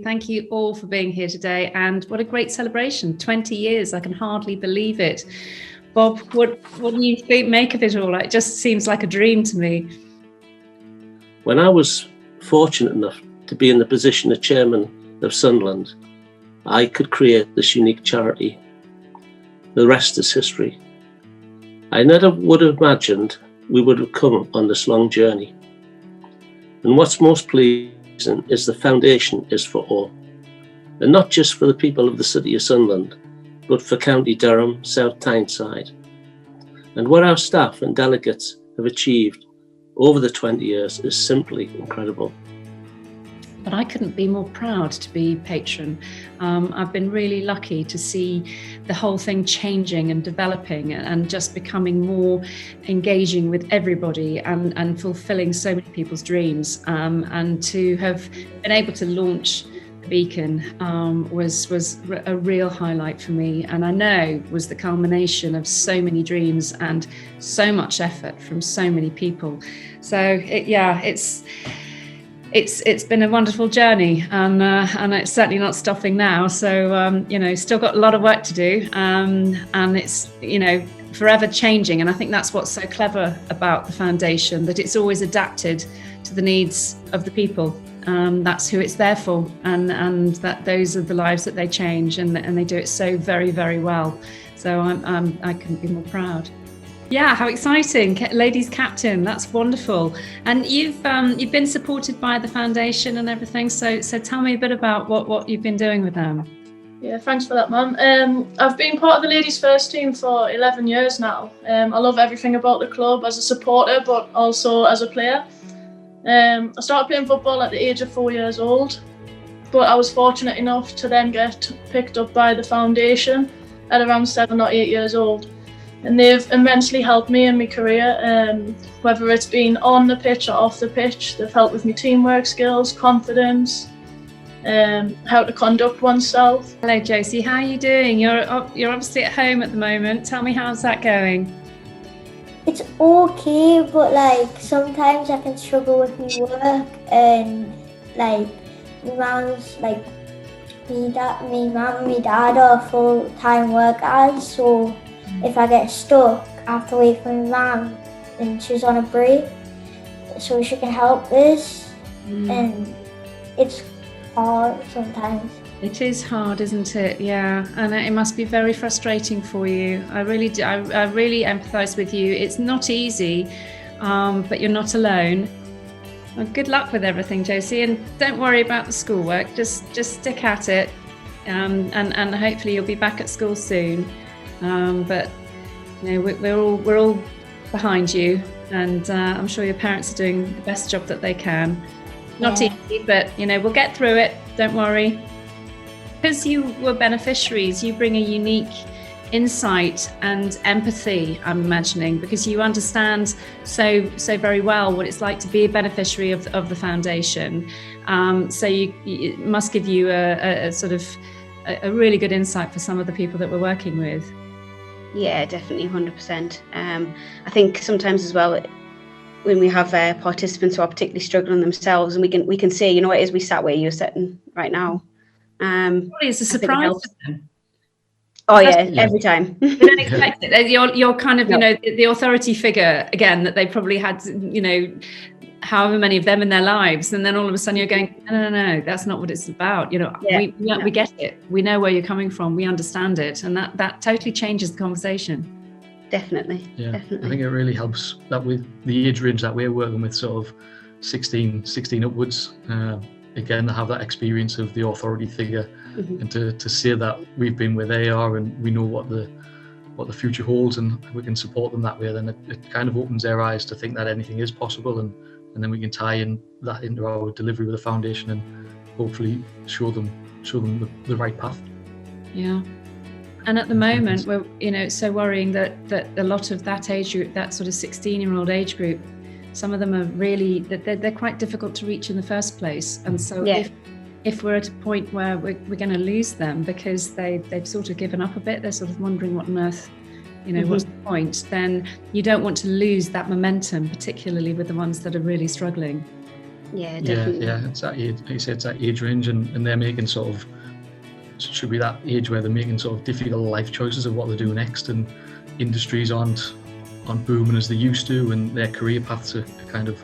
Thank you all for being here today, and what a great celebration. 20 years, I can hardly believe it. Bob, what do you make of it all? It just seems like a dream to me. When I was fortunate enough to be in the position of chairman of Sunderland, I could create this unique charity. The rest is history. I never would have imagined we would have come on this long journey. And what's most pleasing is the foundation is for all, and not just for the people of the city of Sunderland, but for County Durham, South Tyneside. And what our staff and delegates have achieved over the 20 years is simply incredible. But I couldn't be more proud to be patron. I've been really lucky to see the whole thing changing and developing and just becoming more engaging with everybody and fulfilling so many people's dreams. And to have been able to launch the Beacon was a real highlight for me, and I know was the culmination of so many dreams and so much effort from so many people. So it's been a wonderful journey, and it's certainly not stopping now. So still got a lot of work to do, and it's forever changing. And I think that's what's so clever about the foundation, that it's always adapted to the needs of the people. That's who it's there for, and that those are the lives that they change, and they do it so very, very well. So I couldn't be more proud. Yeah, how exciting. Ladies captain, that's wonderful. And you've been supported by the foundation and everything, so tell me a bit about what you've been doing with them. Yeah, thanks for that, Mum. I've been part of the ladies first team for 11 years now. I love everything about the club as a supporter, but also as a player. I started playing football at the age of 4 years old, but I was fortunate enough to then get picked up by the foundation at around 7 or 8 years old. And they've immensely helped me in my career, whether it's been on the pitch or off the pitch. They've helped with my teamwork skills, confidence, how to conduct oneself. Hello Josie, how are you doing? You're obviously at home at the moment. Tell me, how's that going? It's okay, but sometimes I can struggle with my work, and my mum's me mum and my dad are full-time workers, so if I get stuck, I have to wait for my mum, and she's on a break, so she can help this. And it's hard sometimes. It is hard, isn't it? Yeah, and it must be very frustrating for you. I really do. I really empathise with you. It's not easy, but you're not alone. Well, good luck with everything, Josie, and don't worry about the schoolwork. Just stick at it, and hopefully you'll be back at school soon. But we're all behind you, and I'm sure your parents are doing the best job that they can. Not easy, but we'll get through it. Don't worry. Because you were beneficiaries, you bring a unique insight and empathy, I'm imagining, because you understand so very well what it's like to be a beneficiary of the foundation. So it must give you a sort of a really good insight for some of the people that we're working with. Yeah, definitely, 100%. I think sometimes as well, when we have participants who are particularly struggling themselves, and we can say, it is we sat where you're sitting right now. It's a surprise to them. Oh yeah, every time. They don't expect it. You're kind of the authority figure again that they probably had, however many of them in their lives, and then all of a sudden you're going, no, that's not what it's about. We get it. We know where you're coming from. We understand it, and that totally changes the conversation. Definitely. Yeah, definitely. I think it really helps that with the age range that we're working with, sort of 16 upwards. Again, to have that experience of the authority figure, and to say that we've been where they are and we know what the future holds, and we can support them that way, then it kind of opens their eyes to think that anything is possible, and then we can tie in that into our delivery with the foundation and hopefully show them the right path. Yeah. And at the moment, we're it's so worrying that a lot of that age group, that sort of 16-year-old age group, some of them are really, they're quite difficult to reach in the first place. And so if we're at a point where we're going to lose them because they've sort of given up a bit, they're sort of wondering what on earth, what's the point, then you don't want to lose that momentum, particularly with the ones that are really struggling. Yeah, definitely. Yeah, it's that age, like you say, it's that age range, and they're making sort of, should be that age where they're making sort of difficult life choices of what they do next, and industries aren't booming as they used to, and their career paths are kind of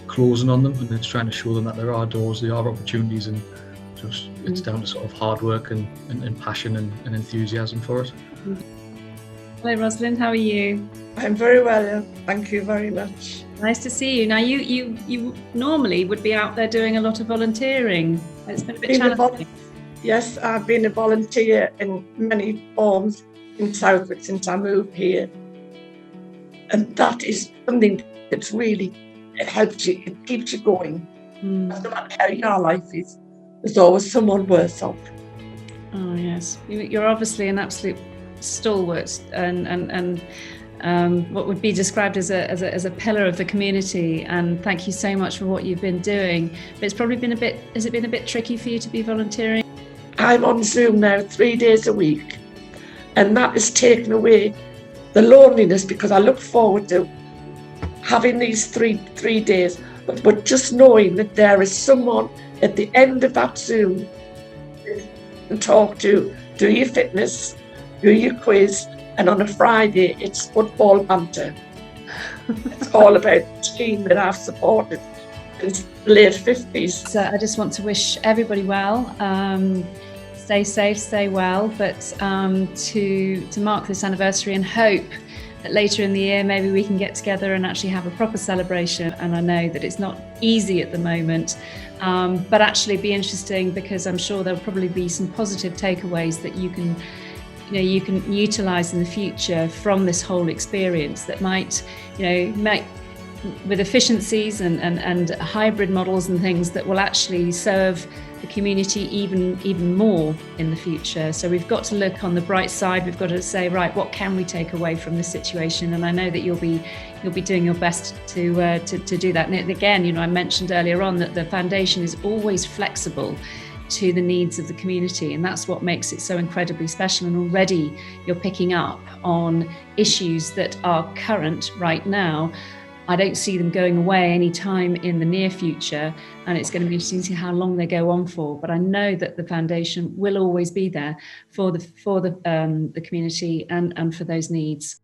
closing on them, and it's trying to show them that there are doors, there are opportunities, and just it's down to sort of hard work and passion and enthusiasm for it. Hello, Rosalind, how are you? I'm very well, thank you very much. Nice to see you. Now, you normally would be out there doing a lot of volunteering. It's been a bit challenging. Yes, I've been a volunteer in many forms in Southwark since I moved here. And that is something that's really, it helps you, it keeps you going. No matter how your life is, there's always someone worse off. Oh, yes. You're obviously an absolute stalwart and what would be described as a pillar of the community, and thank you so much for what you've been doing. But it's probably been has it been a bit tricky for you to be volunteering? I'm on Zoom now 3 days a week, and that has taken away the loneliness, because I look forward to having these three days, but just knowing that there is someone at the end of that Zoom and talk to, do your fitness, do your quiz, and on a Friday it's football banter. It's all about the team that I've supported since the late 50s. So I just want to wish everybody well. Stay safe, stay well, but to mark this anniversary and hope that later in the year maybe we can get together and actually have a proper celebration. And I know that it's not easy at the moment, but actually be interesting, because I'm sure there'll probably be some positive takeaways that you can utilize in the future from this whole experience that might with efficiencies and hybrid models and things that will actually serve the community even more in the future. So we've got to look on the bright side. We've got to say, right, what can we take away from this situation? And I know that you'll be doing your best to do that. And again, I mentioned earlier on that the foundation is always flexible to the needs of the community, and that's what makes it so incredibly special. And already you're picking up on issues that are current right now. I don't see them going away anytime in the near future, and it's going to be interesting to see how long they go on for. But I know that the foundation will always be there for the community and for those needs.